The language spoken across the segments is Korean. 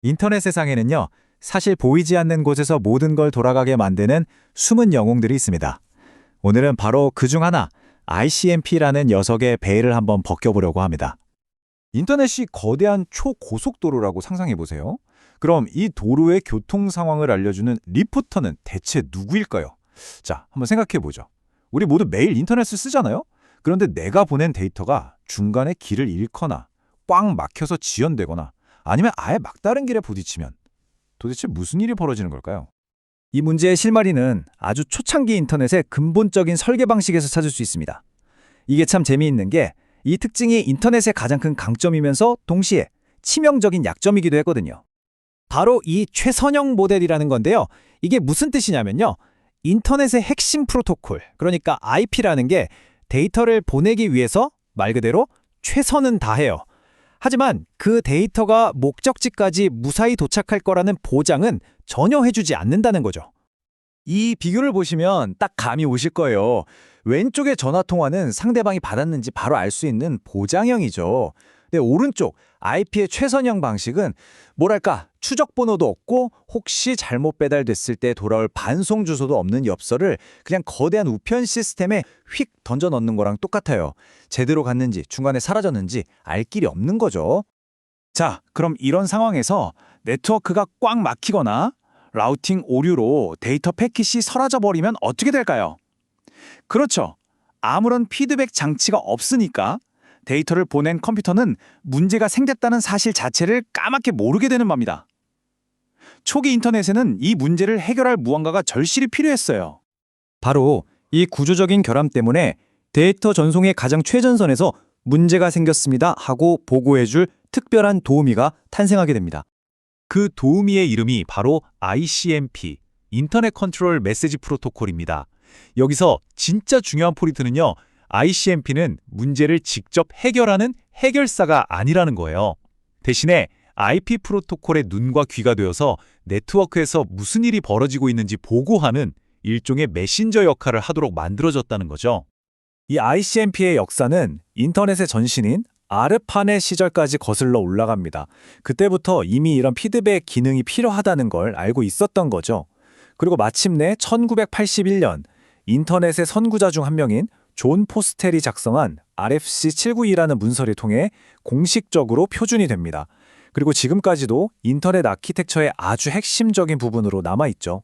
인터넷 세상에는요, 사실 보이지 않는 곳에서 모든 걸 돌아가게 만드는 숨은 영웅들이 있습니다. 오늘은 바로 그중 하나, ICMP라는 녀석의 베일을 한번 벗겨보려고 합니다. 인터넷이 거대한 초고속도로라고 상상해보세요. 그럼 이 도로의 교통 상황을 알려주는 리포터는 대체 누구일까요? 자, 한번 생각해보죠. 우리 모두 매일 인터넷을 쓰잖아요? 그런데 내가 보낸 데이터가 중간에 길을 잃거나 꽉 막혀서 지연되거나 아니면 아예 막다른 길에 부딪히면 도대체 무슨 일이 벌어지는 걸까요? 이 문제의 실마리는 아주 초창기 인터넷의 근본적인 설계 방식에서 찾을 수 있습니다. 이게 참 재미있는 게 이 특징이 인터넷의 가장 큰 강점이면서 동시에 치명적인 약점이기도 했거든요. 바로 이 최선형 모델이라는 건데요. 이게 무슨 뜻이냐면요. 인터넷의 핵심 프로토콜, 그러니까 IP라는 게 데이터를 보내기 위해서 말 그대로 최선은 다해요. 하지만 그 데이터가 목적지까지 무사히 도착할 거라는 보장은 전혀 해주지 않는다는 거죠. 이 비교를 보시면 딱 감이 오실 거예요. 왼쪽의 전화통화는 상대방이 받았는지 바로 알 수 있는 보장형이죠. 근데 오른쪽 IP의 최선형 방식은 뭐랄까 추적 번호도 없고 혹시 잘못 배달됐을 때 돌아올 반송 주소도 없는 엽서를 그냥 거대한 우편 시스템에 휙 던져 넣는 거랑 똑같아요. 제대로 갔는지 중간에 사라졌는지 알 길이 없는 거죠. 자, 그럼 이런 상황에서 네트워크가 꽉 막히거나 라우팅 오류로 데이터 패킷이 사라져 버리면 어떻게 될까요? 그렇죠. 아무런 피드백 장치가 없으니까 데이터를 보낸 컴퓨터는 문제가 생겼다는 사실 자체를 까맣게 모르게 되는 겁니다. 초기 인터넷에는 이 문제를 해결할 무언가가 절실히 필요했어요. 바로 이 구조적인 결함 때문에 데이터 전송의 가장 최전선에서 문제가 생겼습니다 하고 보고해줄 특별한 도우미가 탄생하게 됩니다. 그 도우미의 이름이 바로 ICMP, 인터넷 컨트롤 메시지 프로토콜입니다. 여기서 진짜 중요한 포인트는요. ICMP는 문제를 직접 해결하는 해결사가 아니라는 거예요. 대신에 IP 프로토콜의 눈과 귀가 되어서 네트워크에서 무슨 일이 벌어지고 있는지 보고하는 일종의 메신저 역할을 하도록 만들어졌다는 거죠. 이 ICMP의 역사는 인터넷의 전신인 아르파넷 시절까지 거슬러 올라갑니다. 그때부터 이미 이런 피드백 기능이 필요하다는 걸 알고 있었던 거죠. 그리고 마침내 1981년 인터넷의 선구자 중 한 명인 존 포스텔이 작성한 RFC792라는 문서를 통해 공식적으로 표준이 됩니다. 그리고 지금까지도 인터넷 아키텍처의 아주 핵심적인 부분으로 남아있죠.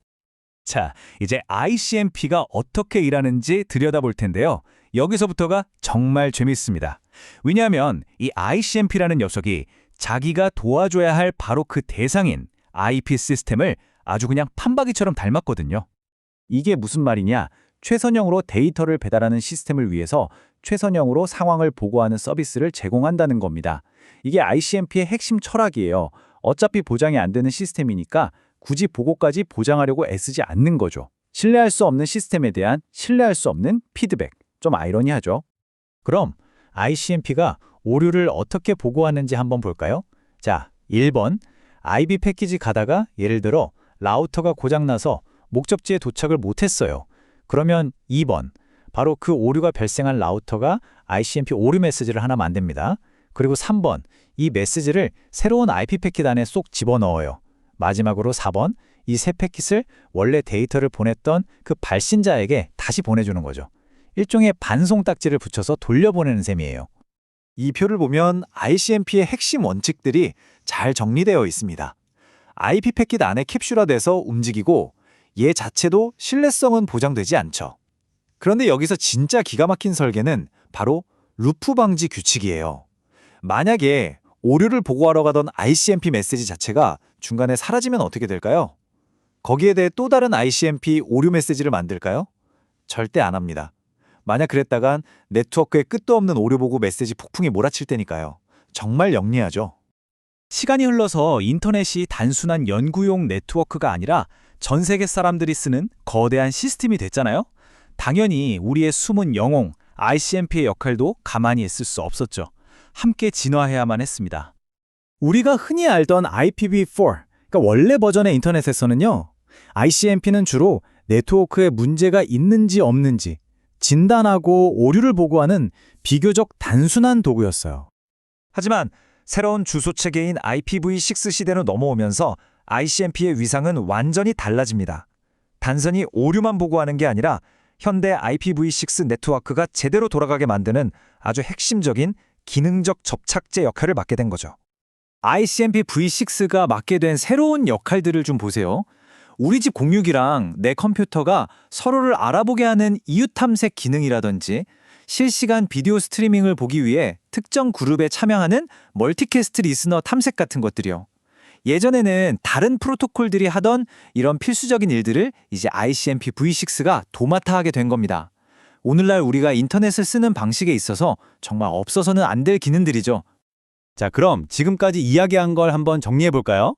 자, 이제 ICMP가 어떻게 일하는지 들여다볼 텐데요. 여기서부터가 정말 재밌습니다. 왜냐하면 이 ICMP라는 녀석이 자기가 도와줘야 할 바로 그 대상인 IP 시스템을 아주 그냥 판박이처럼 닮았거든요. 이게 무슨 말이냐? 최선형으로 데이터를 배달하는 시스템을 위해서 최선형으로 상황을 보고하는 서비스를 제공한다는 겁니다. 이게 ICMP의 핵심 철학이에요. 어차피 보장이 안 되는 시스템이니까 굳이 보고까지 보장하려고 애쓰지 않는 거죠. 신뢰할 수 없는 시스템에 대한 신뢰할 수 없는 피드백. 좀 아이러니하죠. 그럼 ICMP가 오류를 어떻게 보고하는지 한번 볼까요? 자, 1번. IB 패키지 가다가 예를 들어 라우터가 고장나서 목적지에 도착을 못했어요. 그러면 2번. 바로 그 오류가 발생한 라우터가 ICMP 오류 메시지를 하나 만듭니다. 그리고 3번. 이 메시지를 새로운 IP 패킷 안에 쏙 집어넣어요. 마지막으로 4번. 이 새 패킷을 원래 데이터를 보냈던 그 발신자에게 다시 보내주는 거죠. 일종의 반송 딱지를 붙여서 돌려보내는 셈이에요. 이 표를 보면 ICMP의 핵심 원칙들이 잘 정리되어 있습니다. IP 패킷 안에 캡슐화돼서 움직이고 얘 자체도 신뢰성은 보장되지 않죠. 그런데 여기서 진짜 기가 막힌 설계는 바로 루프 방지 규칙이에요. 만약에 오류를 보고하러 가던 ICMP 메시지 자체가 중간에 사라지면 어떻게 될까요? 거기에 대해 또 다른 ICMP 오류 메시지를 만들까요? 절대 안 합니다. 만약 그랬다간 네트워크에 끝도 없는 오류 보고 메시지 폭풍이 몰아칠 테니까요. 정말 영리하죠. 시간이 흘러서 인터넷이 단순한 연구용 네트워크가 아니라 전 세계 사람들이 쓰는 거대한 시스템이 됐잖아요. 당연히 우리의 숨은 영웅 ICMP의 역할도 가만히 있을 수 없었죠. 함께 진화해야만 했습니다. 우리가 흔히 알던 IPv4, 그러니까 원래 버전의 인터넷에서는요. ICMP는 주로 네트워크에 문제가 있는지 없는지 진단하고 오류를 보고하는 비교적 단순한 도구였어요. 하지만 새로운 주소 체계인 IPv6 시대로 넘어오면서 ICMP의 위상은 완전히 달라집니다. 단순히 오류만 보고하는 게 아니라 현대 IPv6 네트워크가 제대로 돌아가게 만드는 아주 핵심적인 기능적 접착제 역할을 맡게 된 거죠. ICMP v6가 맡게 된 새로운 역할들을 좀 보세요. 우리 집 공유기랑 내 컴퓨터가 서로를 알아보게 하는 이웃 탐색 기능이라든지 실시간 비디오 스트리밍을 보기 위해 특정 그룹에 참여하는 멀티캐스트 리스너 탐색 같은 것들이요. 예전에는 다른 프로토콜들이 하던 이런 필수적인 일들을 이제 ICMP v6가 도맡아 하게 된 겁니다. 오늘날 우리가 인터넷을 쓰는 방식에 있어서 정말 없어서는 안 될 기능들이죠. 자, 그럼 지금까지 이야기한 걸 한번 정리해 볼까요?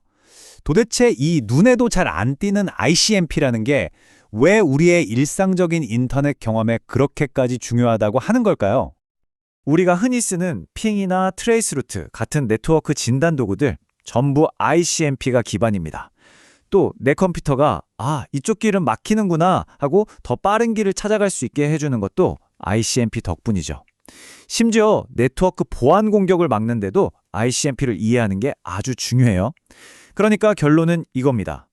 도대체 이 눈에도 잘 안 띄는 ICMP라는 게 왜 우리의 일상적인 인터넷 경험에 그렇게까지 중요하다고 하는 걸까요? 우리가 흔히 쓰는 핑이나 트레이스루트 같은 네트워크 진단 도구들 전부 ICMP가 기반입니다. 또 내 컴퓨터가 이쪽 길은 막히는구나 하고 더 빠른 길을 찾아갈 수 있게 해주는 것도 ICMP 덕분이죠. 심지어 네트워크 보안 공격을 막는데도 ICMP를 이해하는 게 아주 중요해요. 그러니까 결론은 이겁니다.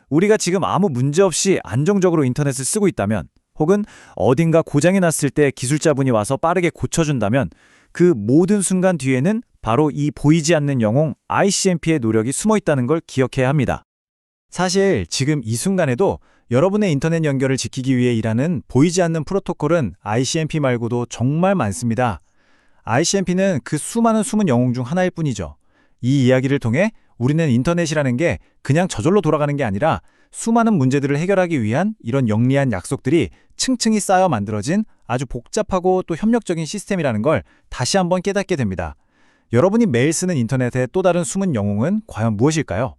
우리가 지금 아무 문제 없이 안정적으로 인터넷을 쓰고 있다면, 혹은 어딘가 고장이 났을 때 기술자분이 와서 빠르게 고쳐준다면 그 모든 순간 뒤에는 바로 이 보이지 않는 영웅 ICMP의 노력이 숨어 있다는 걸 기억해야 합니다. 사실 지금 이 순간에도 여러분의 인터넷 연결을 지키기 위해 일하는 보이지 않는 프로토콜은 ICMP 말고도 정말 많습니다. ICMP는 그 수많은 숨은 영웅 중 하나일 뿐이죠. 이 이야기를 통해 우리는 인터넷이라는 게 그냥 저절로 돌아가는 게 아니라 수많은 문제들을 해결하기 위한 이런 영리한 약속들이 층층이 쌓여 만들어진 아주 복잡하고 또 협력적인 시스템이라는 걸 다시 한번 깨닫게 됩니다. 여러분이 매일 쓰는 인터넷의 또 다른 숨은 영웅은 과연 무엇일까요?